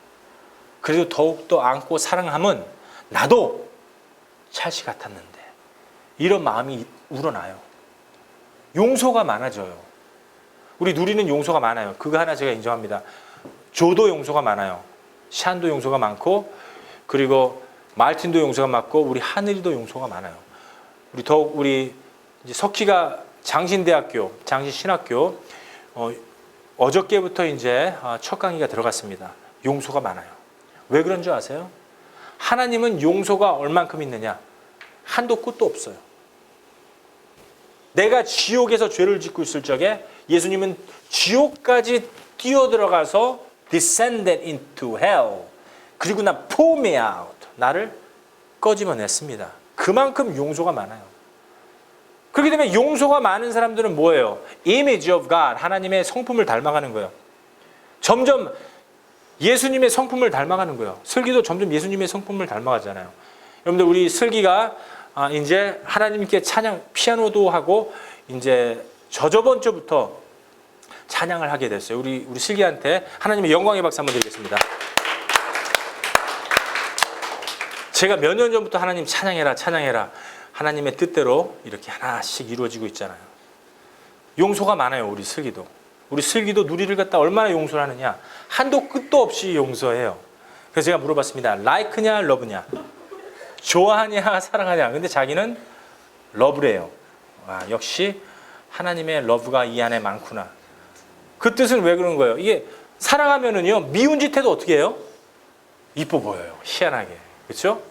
그래도 더욱더 안고 사랑하면 나도 찰씨 같았는데, 이런 마음이 우러나요. 용서가 많아져요. 우리 누리는 용서가 많아요. 그거 하나 제가 인정합니다. 조도 용서가 많아요. 샨도 용서가 많고, 그리고 말틴도 용서가 많고, 우리 하늘이도 용서가 많아요. 우리 더욱 우리 이제 석희가 장신대학교, 장신신학교 어저께부터 이제 첫 강의가 들어갔습니다. 용서가 많아요. 왜 그런 줄 아세요? 하나님은 용서가 얼만큼 있느냐? 한도 끝도 없어요. 내가 지옥에서 죄를 짓고 있을 적에 예수님은 지옥까지 뛰어들어가서 descended into hell. 그리고 나 pull me out. 나를 꺼집어냈습니다. 그만큼 용서가 많아요. 그렇기 때문에 용서가 많은 사람들은 뭐예요? Image of God. 하나님의 성품을 닮아가는 거예요. 점점 예수님의 성품을 닮아가는 거예요. 슬기도 점점 예수님의 성품을 닮아가잖아요. 여러분들, 우리 슬기가 이제 하나님께 찬양, 피아노도 하고, 이제 저저번 주부터 찬양을 하게 됐어요. 우리 슬기한테 하나님의 영광의 박수 한번 드리겠습니다. 제가 몇 년 전부터 하나님 찬양해라, 찬양해라. 하나님의 뜻대로 이렇게 하나씩 이루어지고 있잖아요. 용서가 많아요, 우리 슬기도. 우리 슬기도 누리를 갖다 얼마나 용서를 하느냐. 한도 끝도 없이 용서해요. 그래서 제가 물어봤습니다. like냐, love냐? 좋아하냐, 사랑하냐? 근데 자기는 love래요. 와, 역시 하나님의 러브가 이 안에 많구나. 그 뜻은 왜 그런 거예요? 이게 사랑하면은요, 미운 짓 해도 어떻게 해요? 이뻐 보여요. 희한하게. 그렇죠?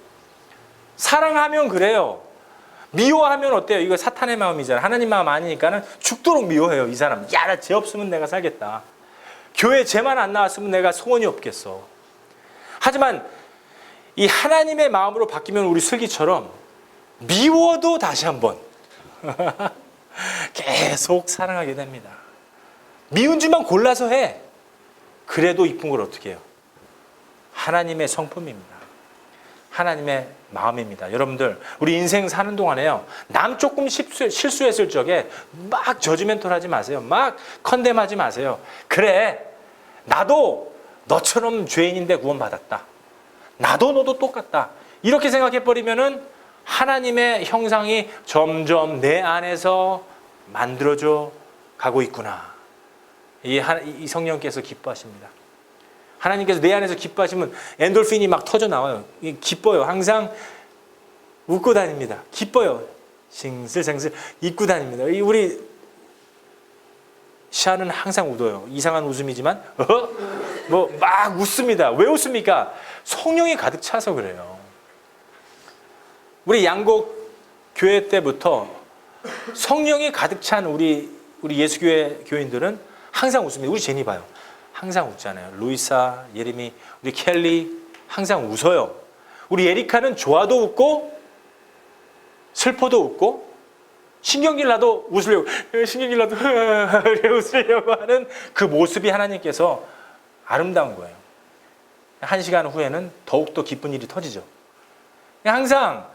사랑하면 그래요. 미워하면 어때요? 이거 사탄의 마음이잖아요. 하나님 마음 아니니까는 죽도록 미워해요. 이 사람. 야, 나 쟤 없으면 내가 살겠다. 교회 쟤만 안 나왔으면 내가 소원이 없겠어. 하지만 이 하나님의 마음으로 바뀌면 우리 슬기처럼 미워도 다시 한번 계속 사랑하게 됩니다. 미운 짓만 골라서 해. 그래도 이쁜 걸 어떻게 해요? 하나님의 성품입니다. 하나님의 마음입니다. 여러분들, 우리 인생 사는 동안에요, 남 조금 실수했을 적에 막 저지멘토를 하지 마세요. 막 컨뎀하지 마세요. 그래, 나도 너처럼 죄인인데 구원받았다. 나도 너도 똑같다. 이렇게 생각해버리면은 하나님의 형상이 점점 내 안에서 만들어져 가고 있구나. 이 성령께서 기뻐하십니다. 하나님께서 내 안에서 기뻐하시면 엔돌핀이 막 터져 나와요. 기뻐요. 항상 웃고 다닙니다. 기뻐요. 싱슬생슬 잊고 다닙니다. 우리 샤는 항상 웃어요. 이상한 웃음이지만 뭐 막 웃습니다. 왜 웃습니까? 성령이 가득 차서 그래요. 우리 양곡 교회 때부터 성령이 가득 찬 우리 예수교회 교인들은 항상 웃습니다. 우리 제니 봐요. 항상 웃잖아요. 루이사, 예림이, 우리 켈리 항상 웃어요. 우리 에리카는 좋아도 웃고 슬퍼도 웃고 신경질 나도 웃으려고 웃으려고 하는 그 모습이 하나님께서 아름다운 거예요. 1시간 후에는 더욱더 기쁜 일이 터지죠. 항상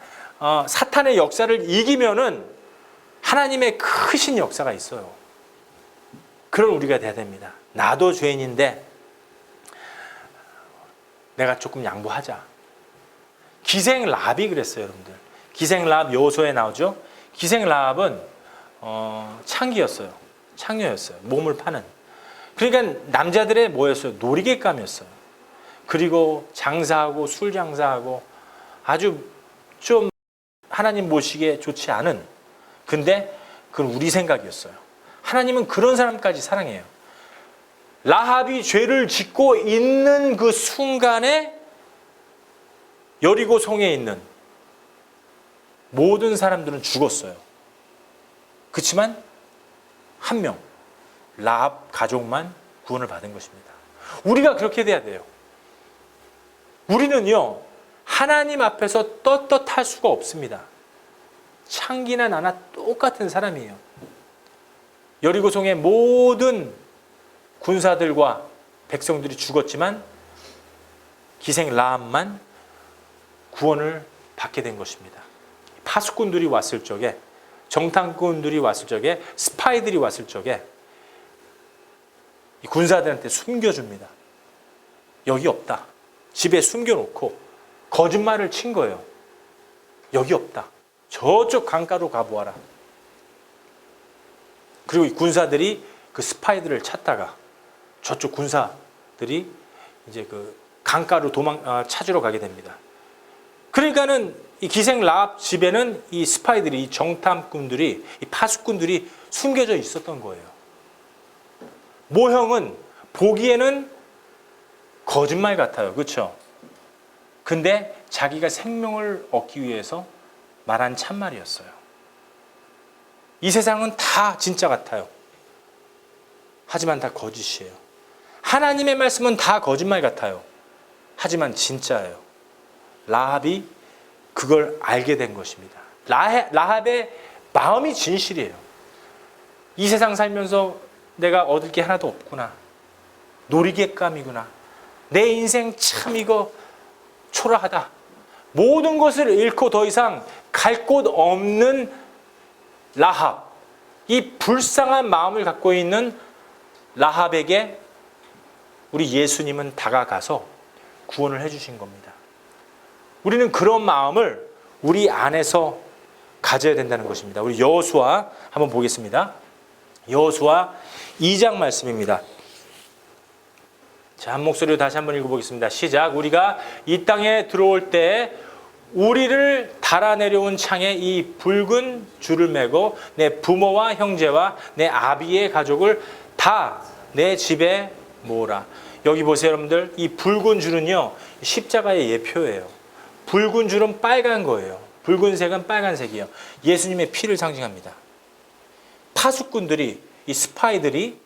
사탄의 역사를 이기면은 하나님의 크신 역사가 있어요. 그런 우리가 돼야 됩니다. 나도 죄인인데 내가 조금 양보하자. 기생 라합이 그랬어요, 여러분들. 기생 라합 여호수아에 나오죠. 기생 라합은 창기였어요. 창녀였어요. 몸을 파는. 그러니까 남자들의 뭐였어요? 놀이개감이었어요. 그리고 장사하고 술 장사하고 아주 좀 하나님 모시기에 좋지 않은, 근데 그건 우리 생각이었어요. 하나님은 그런 사람까지 사랑해요. 라합이 죄를 짓고 있는 그 순간에 여리고 성에 있는 모든 사람들은 죽었어요. 그렇지만 한 명, 라합 가족만 구원을 받은 것입니다. 우리가 그렇게 돼야 돼요. 우리는요, 하나님 앞에서 떳떳할 수가 없습니다. 창기나 나나 똑같은 사람이에요. 여리고성의 모든 군사들과 백성들이 죽었지만 기생 라합만 구원을 받게 된 것입니다. 파수꾼들이 왔을 적에, 정탐꾼들이 왔을 적에, 스파이들이 왔을 적에 이 군사들한테 숨겨줍니다. 여기 없다. 집에 숨겨놓고 거짓말을 친 거예요. 여기 없다. 저쪽 강가로 가보아라. 그리고 이 군사들이 그 스파이들을 찾다가 저쪽 군사들이 이제 그 강가로 찾으러 가게 됩니다. 그러니까는 이 기생 라합 집에는 이 스파이들이, 이 정탐꾼들이, 이 파수꾼들이 숨겨져 있었던 거예요. 모형은 보기에는 거짓말 같아요. 그렇죠? 근데 자기가 생명을 얻기 위해서 말한 참말이었어요. 이 세상은 다 진짜 같아요. 하지만 다 거짓이에요. 하나님의 말씀은 다 거짓말 같아요. 하지만 진짜예요. 라합이 그걸 알게 된 것입니다. 라합의 마음이 진실이에요. 이 세상 살면서 내가 얻을 게 하나도 없구나. 놀이개감이구나. 내 인생 참 이거 초라하다. 모든 것을 잃고 더 이상 갈 곳 없는 라합, 이 불쌍한 마음을 갖고 있는 라합에게 우리 예수님은 다가가서 구원을 해주신 겁니다. 우리는 그런 마음을 우리 안에서 가져야 된다는 것입니다. 우리 여호수아 한번 보겠습니다. 여호수아 2장 말씀입니다. 자, 한 목소리로 다시 한번 읽어보겠습니다. 시작. 우리가 이 땅에 들어올 때 우리를 달아내려온 창에 이 붉은 줄을 매고 내 부모와 형제와 내 아비의 가족을 다 내 집에 모으라. 여기 보세요, 여러분들. 이 붉은 줄은요, 십자가의 예표예요. 붉은 줄은 빨간 거예요. 붉은색은 빨간색이에요. 예수님의 피를 상징합니다. 파수꾼들이, 이 스파이들이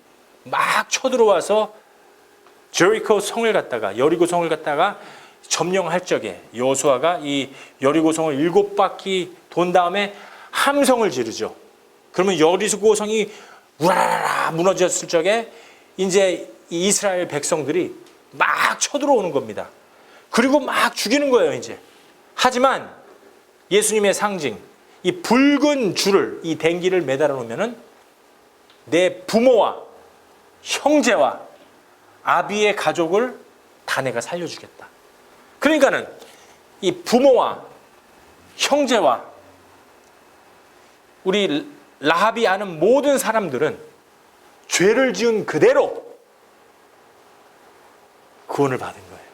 막 쳐들어와서 제리코 성을 갖다가, 여리고 성을 갖다가 점령할 적에 여호수아가 이 여리고 성을 7바퀴 돈 다음에 함성을 지르죠. 그러면 여리고 성이 우라라라 무너졌을 적에 이제 이스라엘 백성들이 막 쳐들어오는 겁니다. 그리고 막 죽이는 거예요, 이제. 하지만 예수님의 상징, 이 붉은 줄을, 이 댕기를 매달아 놓으면은 내 부모와 형제와 아비의 가족을 다 내가 살려주겠다. 그러니까는 이 부모와 형제와 우리 라합이 아는 모든 사람들은 죄를 지은 그대로 구원을 받은 거예요.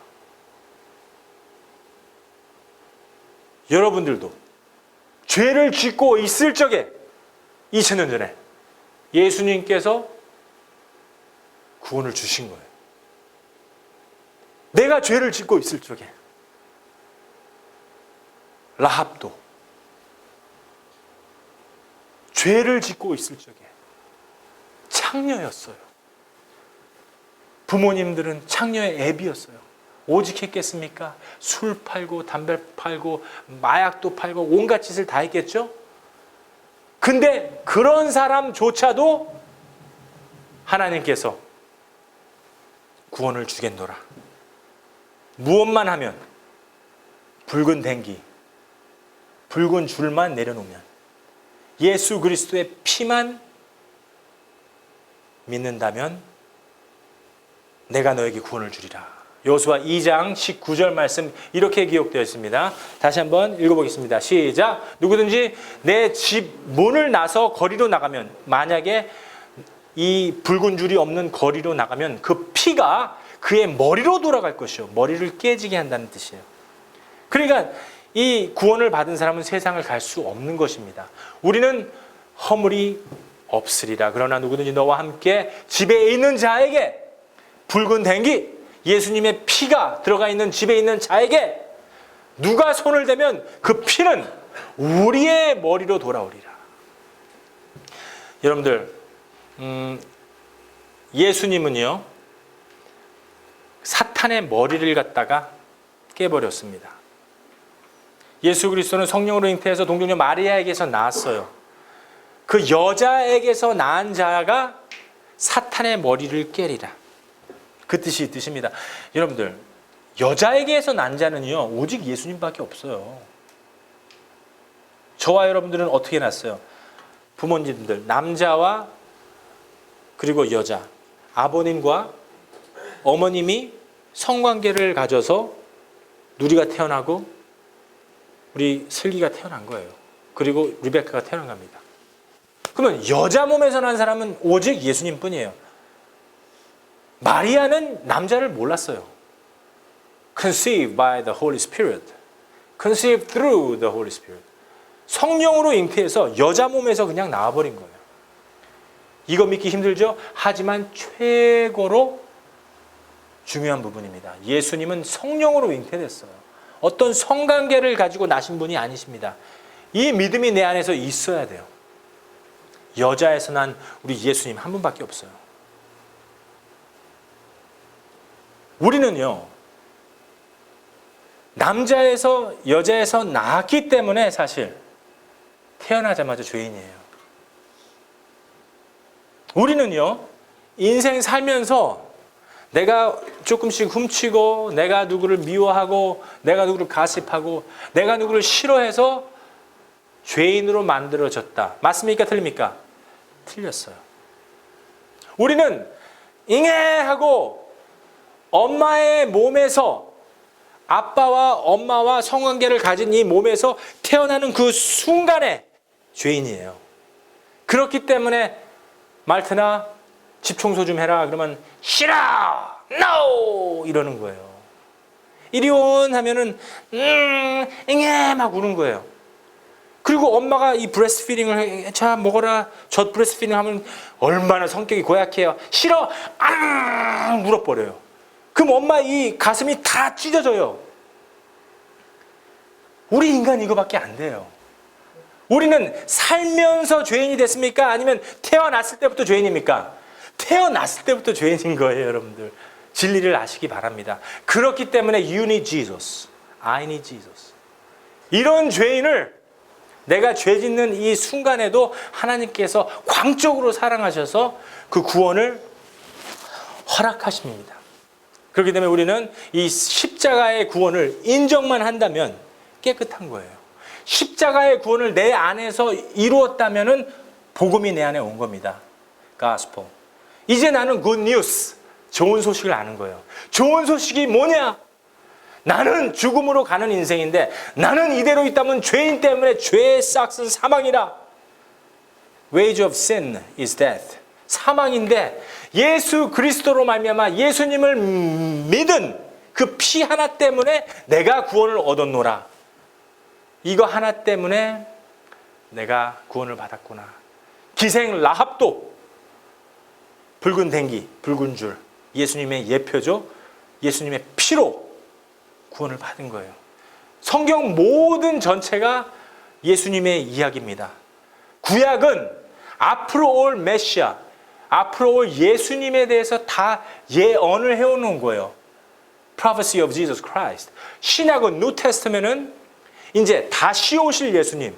여러분들도 죄를 짓고 있을 적에 2000년 전에 예수님께서 구원을 주신 거예요. 내가 죄를 짓고 있을 적에 라합도 죄를 짓고 있을 적에 창녀였어요. 부모님들은 창녀의 애비였어요. 오직 했겠습니까? 술 팔고 담배 팔고 마약도 팔고 온갖 짓을 다 했겠죠? 근데 그런 사람조차도 하나님께서 구원을 주겠노라. 무엇만 하면, 붉은 댕기, 붉은 줄만 내려놓으면, 예수 그리스도의 피만 믿는다면 내가 너에게 구원을 주리라. 여호수아 2장 19절 말씀 이렇게 기록되어 있습니다. 다시 한번 읽어보겠습니다. 시작. 누구든지 내 집 문을 나서 거리로 나가면, 만약에 이 붉은 줄이 없는 거리로 나가면 그 피가 그의 머리로 돌아갈 것이요, 머리를 깨지게 한다는 뜻이에요. 그러니까 이 구원을 받은 사람은 세상을 갈 수 없는 것입니다. 우리는 허물이 없으리라. 그러나 누구든지 너와 함께 집에 있는 자에게, 붉은 댕기, 예수님의 피가 들어가 있는 집에 있는 자에게 누가 손을 대면 그 피는 우리의 머리로 돌아오리라. 여러분들, 예수님은요, 사탄의 머리를 갖다가 깨버렸습니다. 예수 그리스도는 성령으로 잉태해서 동정녀 마리아에게서 낳았어요. 그 여자에게서 낳은 자가 사탄의 머리를 깨리라. 그 뜻이 이 뜻입니다. 여러분들, 여자에게서 난 자는요, 오직 예수님밖에 없어요. 저와 여러분들은 어떻게 났어요? 부모님들, 남자와 그리고 여자, 아버님과 어머님이 성관계를 가져서 누리가 태어나고 우리 슬기가 태어난 거예요. 그리고 리베카가 태어난 겁니다. 그러면 여자 몸에서 난 사람은 오직 예수님뿐이에요. 마리아는 남자를 몰랐어요. Conceived by the Holy Spirit. Conceived through the Holy Spirit. 성령으로 잉태해서 여자 몸에서 그냥 나와버린 거예요. 이거 믿기 힘들죠? 하지만 최고로 중요한 부분입니다. 예수님은 성령으로 잉태됐어요. 어떤 성관계를 가지고 나신 분이 아니십니다. 이 믿음이 내 안에서 있어야 돼요. 여자에서 난 우리 예수님 한 분밖에 없어요. 우리는요, 남자에서 여자에서 낳았기 때문에 사실 태어나자마자 죄인이에요. 우리는요, 인생 살면서 내가 조금씩 훔치고, 내가 누구를 미워하고, 내가 누구를 가십하고, 내가 누구를 싫어해서 죄인으로 만들어졌다. 맞습니까? 틀립니까? 틀렸어요. 우리는 잉해하고 엄마의 몸에서, 아빠와 엄마와 성관계를 가진 이 몸에서 태어나는 그 순간에 죄인이에요. 그렇기 때문에 말트나 집 청소 좀 해라 그러면 싫어! NO! 이러는 거예요. 이리 온 하면은 eng해 막 우는 거예요. 그리고 엄마가 이 브레스트 피딩을 자 먹어라 젖 브레스트 피딩 하면 얼마나 성격이 고약해요. 싫어 물어버려요. 그럼 엄마 이 가슴이 다 찢어져요. 우리 인간 이거밖에 안 돼요. 우리는 살면서 죄인이 됐습니까? 아니면 태어났을 때부터 죄인입니까? 태어났을 때부터 죄인인 거예요, 여러분들. 진리를 아시기 바랍니다. 그렇기 때문에 you need Jesus, I need Jesus. 이런 죄인을 내가 죄 짓는 이 순간에도 하나님께서 광적으로 사랑하셔서 그 구원을 허락하십니다. 그렇기 때문에 우리는 이 십자가의 구원을 인정만 한다면 깨끗한 거예요. 십자가의 구원을 내 안에서 이루었다면은 복음이 내 안에 온 겁니다. Gospel. 이제 나는 good news, 좋은 소식을 아는 거예요. 좋은 소식이 뭐냐? 나는 죽음으로 가는 인생인데 나는 이대로 있다면 죄인 때문에 죄의 싹은 사망이라. Wage of sin is death. 사망인데 예수 그리스도로 말미암아 예수님을 믿은 그 피 하나 때문에 내가 구원을 얻었노라. 이거 하나 때문에 내가 구원을 받았구나. 기생 라합도 붉은 댕기, 붉은 줄, 예수님의 예표죠. 예수님의 피로 구원을 받은 거예요. 성경 모든 전체가 예수님의 이야기입니다. 구약은 앞으로 올 메시아, 앞으로 올 예수님에 대해서 다 예언을 해오는 거예요. Prophecy of Jesus Christ. 신약은 New Testament은 이제 다시 오실 예수님,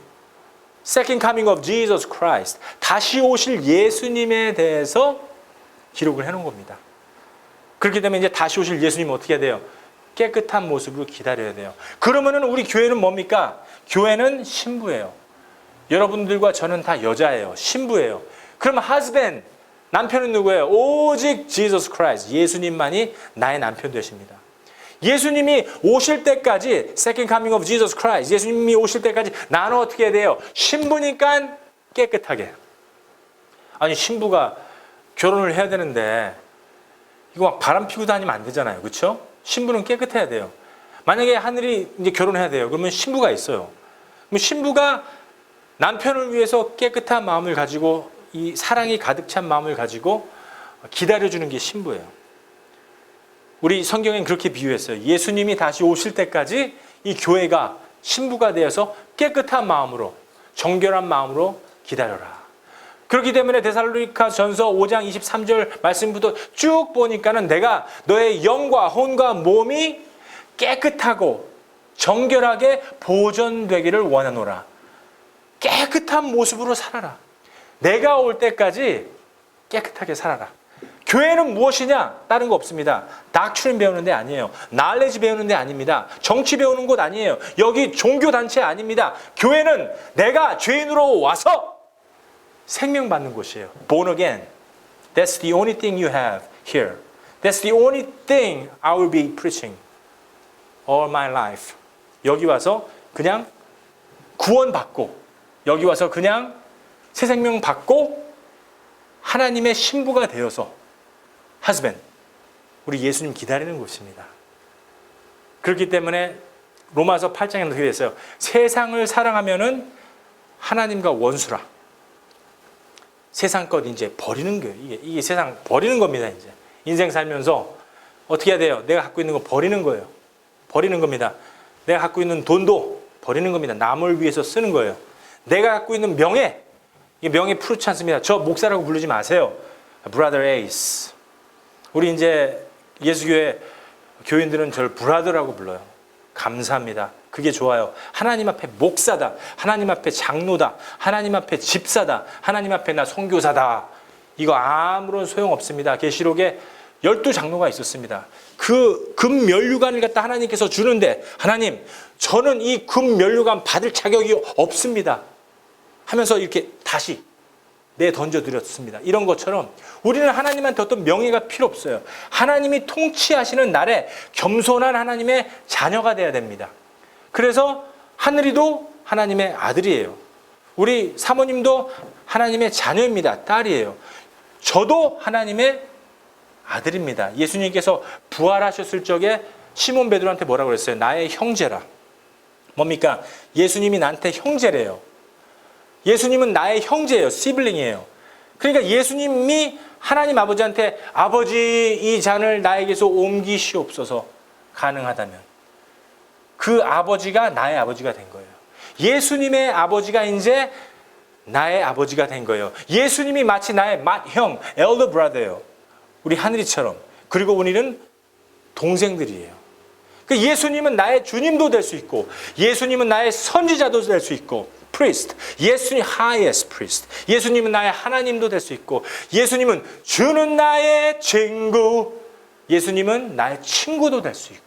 Second Coming of Jesus Christ, 다시 오실 예수님에 대해서 기록을 해놓은 겁니다. 그렇기 때문에 이제 다시 오실 예수님은 어떻게 해야 돼요? 깨끗한 모습으로 기다려야 돼요. 그러면은 우리 교회는 뭡니까? 교회는 신부예요. 여러분들과 저는 다 여자예요. 신부예요. 그러면 husband, 남편은 누구예요? 오직 Jesus Christ, 예수님만이 나의 남편 되십니다. 예수님이 오실 때까지 Second Coming of Jesus Christ, 예수님이 오실 때까지 나는 어떻게 해야 돼요? 신부니까 깨끗하게. 아니 신부가 결혼을 해야 되는데 이거 막 바람 피고 다니면 안 되잖아요. 그렇죠? 신부는 깨끗해야 돼요. 만약에 하늘이 이제 결혼해야 돼요. 그러면 신부가 있어요. 그럼 신부가 남편을 위해서 깨끗한 마음을 가지고 이 사랑이 가득 찬 마음을 가지고 기다려주는 게 신부예요. 우리 성경엔 그렇게 비유했어요. 예수님이 다시 오실 때까지 이 교회가 신부가 되어서 깨끗한 마음으로 정결한 마음으로 기다려라. 그렇기 때문에 데살로니가 전서 5장 23절 말씀부터 쭉 보니까는 내가 너의 영과 혼과 몸이 깨끗하고 정결하게 보존되기를 원하노라. 깨끗한 모습으로 살아라. 내가 올 때까지 깨끗하게 살아라. 교회는 무엇이냐? 다른 거 없습니다. 닥트린 배우는 데 아니에요. 날레지 배우는 데 아닙니다. 정치 배우는 곳 아니에요. 여기 종교단체 아닙니다. 교회는 내가 죄인으로 와서 생명 받는 곳이에요. Born again. That's the only thing you have here. That's the only thing I will be preaching all my life. 여기 와서 그냥 구원받고 여기 와서 그냥 새 생명 받고 하나님의 신부가 되어서 husband, 우리 예수님 기다리는 곳입니다. 그렇기 때문에 로마서 8장에 어떻게 됐어요? 세상을 사랑하면은 하나님과 원수라. 세상 것 이제 버리는 거예요. 이게 세상 버리는 겁니다. 이제 인생 살면서 어떻게 해야 돼요? 내가 갖고 있는 거 버리는 거예요. 버리는 겁니다. 내가 갖고 있는 돈도 버리는 겁니다. 남을 위해서 쓰는 거예요. 내가 갖고 있는 명예, 이 명예 푸르지 않습니다. 저 목사라고 부르지 마세요. Brother Ace. 우리 이제 예수교회 교인들은 저를 브라더라고 불러요. 감사합니다. 그게 좋아요. 하나님 앞에 목사다. 하나님 앞에 장로다. 하나님 앞에 집사다. 하나님 앞에 나 선교사다. 이거 아무런 소용없습니다. 계시록에 12장로가 있었습니다. 그 금면류관을 갖다 하나님께서 주는데 하나님 저는 이 금면류관 받을 자격이 없습니다 하면서 이렇게 다시 내던져드렸습니다. 이런 것처럼 우리는 하나님한테 어떤 명예가 필요 없어요. 하나님이 통치하시는 날에 겸손한 하나님의 자녀가 돼야 됩니다. 그래서 하늘이도 하나님의 아들이에요. 우리 사모님도 하나님의 자녀입니다. 딸이에요. 저도 하나님의 아들입니다. 예수님께서 부활하셨을 적에 시몬 베드로한테 뭐라고 그랬어요? 나의 형제라. 뭡니까? 예수님이 나한테 형제래요. 예수님은 나의 형제예요. 시블링이에요. 그러니까 예수님이 하나님 아버지한테 아버지 이 잔을 나에게서 옮기시옵소서 가능하다면 그 아버지가 나의 아버지가 된 거예요. 예수님의 아버지가 이제 나의 아버지가 된 거예요. 예수님이 마치 나의 맏형, elder brother예요. 우리 하늘이처럼. 그리고 우리는 동생들이에요. 그 예수님은 나의 주님도 될 수 있고 예수님은 나의 선지자도 될 수 있고 priest, 예수님 highest priest. 예수님은 나의 하나님도 될 수 있고 예수님은 주는 나의 친구. 예수님은 나의 친구도 될 수 있고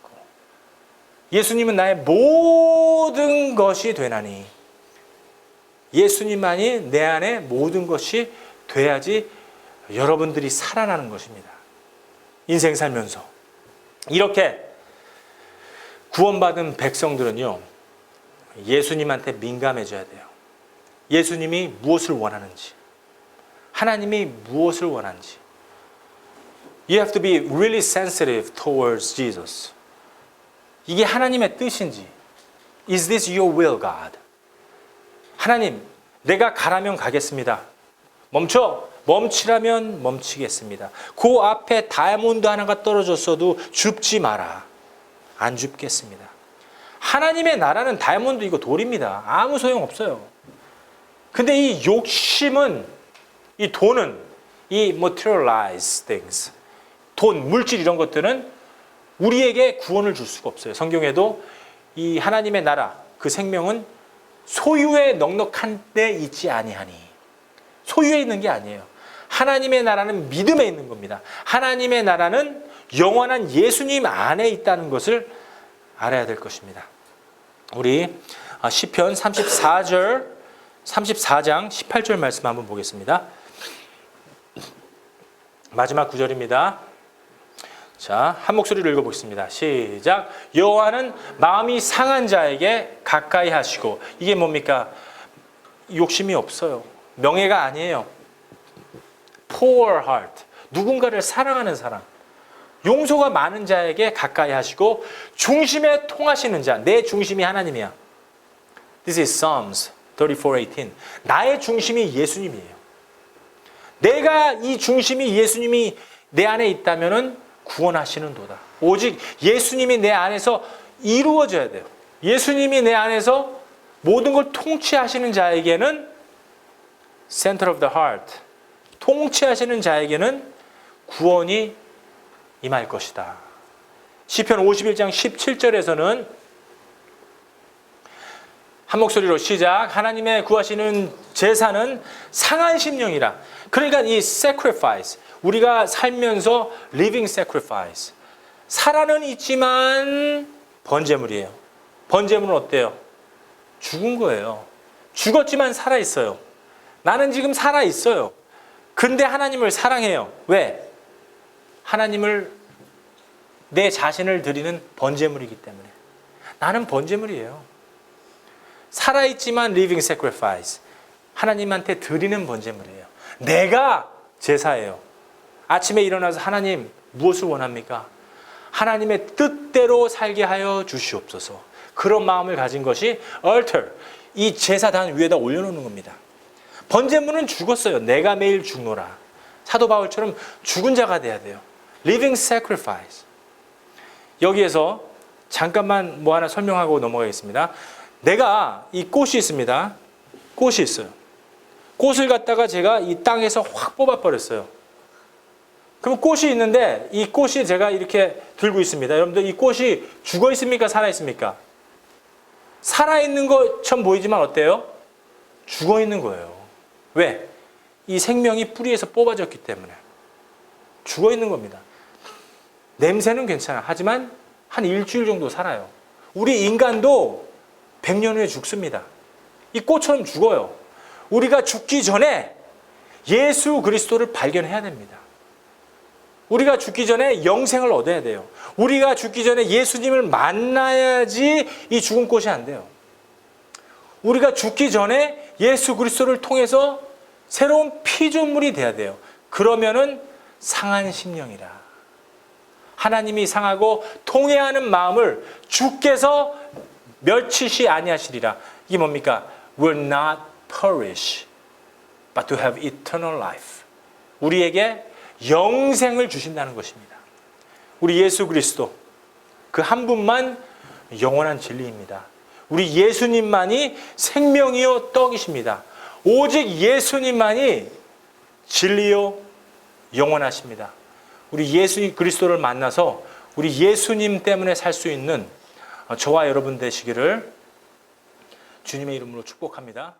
예수님은 나의 모든 것이 되나니 예수님만이 내 안에 모든 것이 돼야지 여러분들이 살아나는 것입니다. 인생 살면서 이렇게 구원받은 백성들은요 예수님한테 민감해져야 돼요. 예수님이 무엇을 원하는지 하나님이 무엇을 원하는지 You have to be really sensitive towards Jesus. 이게 하나님의 뜻인지 Is this your will, God? 하나님, 내가 가라면 가겠습니다. 멈추라면 멈추겠습니다. 그 앞에 다이아몬드 하나가 떨어졌어도 줍지 마라. 안 줍겠습니다. 하나님의 나라는 다이아몬드 이거 돌입니다. 아무 소용 없어요. 근데 이 욕심은, 이 돈은, 이 materialized things, 돈, 물질 이런 것들은 우리에게 구원을 줄 수가 없어요. 성경에도 이 하나님의 나라, 그 생명은 소유에 넉넉한 데 있지 아니하니. 소유에 있는 게 아니에요. 하나님의 나라는 믿음에 있는 겁니다. 하나님의 나라는 영원한 예수님 안에 있다는 것을 알아야 될 것입니다. 우리 시편 34장 18절 말씀 한번 보겠습니다. 마지막 구절입니다. 자, 한 목소리로 읽어보겠습니다. 시작. 여호와는 마음이 상한 자에게 가까이 하시고, 이게 뭡니까? 욕심이 없어요. 명예가 아니에요. Poor heart. 누군가를 사랑하는 사람. 용서가 많은 자에게 가까이 하시고 중심에 통하시는 자. 내 중심이 하나님이야. This is Psalms 34:18. 나의 중심이 예수님이에요. 내가 이 중심이 예수님이 내 안에 있다면은 구원하시는 도다. 오직 예수님이 내 안에서 이루어져야 돼요. 예수님이 내 안에서 모든 걸 통치하시는 자에게는 Center of the heart, 통치하시는 자에게는 구원이 임할 것이다. 시편 51장 17절에서는 한 목소리로 시작. 하나님의 구하시는 제사는 상한 심령이라. 그러니까 이 sacrifice, 우리가 살면서 living sacrifice, 살아는 있지만 번제물이에요. 번제물은 어때요? 죽은 거예요. 죽었지만 살아있어요. 나는 지금 살아있어요. 근데 하나님을 사랑해요. 왜? 하나님을, 내 자신을 드리는 번제물이기 때문에. 나는 번제물이에요. 살아있지만 living sacrifice, 하나님한테 드리는 번제물이에요. 내가 제사예요. 아침에 일어나서 하나님 무엇을 원합니까? 하나님의 뜻대로 살게 하여 주시옵소서. 그런 마음을 가진 것이 altar, 이 제사단 위에다 올려놓는 겁니다. 번제물은 죽었어요. 내가 매일 죽노라. 사도 바울처럼 죽은 자가 돼야 돼요. living sacrifice. 여기에서 잠깐만 뭐 하나 설명하고 넘어가겠습니다. 내가 이 꽃이 있습니다. 꽃이 있어요. 꽃을 갖다가 제가 이 땅에서 확 뽑아버렸어요. 그럼 꽃이 있는데 이 꽃이 제가 이렇게 들고 있습니다. 여러분들 이 꽃이 죽어 있습니까? 살아 있습니까? 살아 있는 것처럼 보이지만 어때요? 죽어 있는 거예요. 왜? 이 생명이 뿌리에서 뽑아졌기 때문에 죽어 있는 겁니다. 냄새는 괜찮아. 하지만 한 일주일 정도 살아요. 우리 인간도 100년 후에 죽습니다. 이 꽃처럼 죽어요. 우리가 죽기 전에 예수 그리스도를 발견해야 됩니다. 우리가 죽기 전에 영생을 얻어야 돼요. 우리가 죽기 전에 예수님을 만나야지 이 죽은 꽃이 안 돼요. 우리가 죽기 전에 예수 그리스도를 통해서 새로운 피조물이 돼야 돼요. 그러면은 상한 심령이라. 하나님이 상하고 통회하는 마음을 주께서 멸치시 아니하시리라. 이게 뭡니까? Will not perish, but to have eternal life. 우리에게 영생을 주신다는 것입니다. 우리 예수 그리스도 그 한 분만 영원한 진리입니다. 우리 예수님만이 생명이요 떡이십니다. 오직 예수님만이 진리요 영원하십니다. 우리 예수 그리스도를 만나서 우리 예수님 때문에 살 수 있는 저와 여러분 되시기를 주님의 이름으로 축복합니다.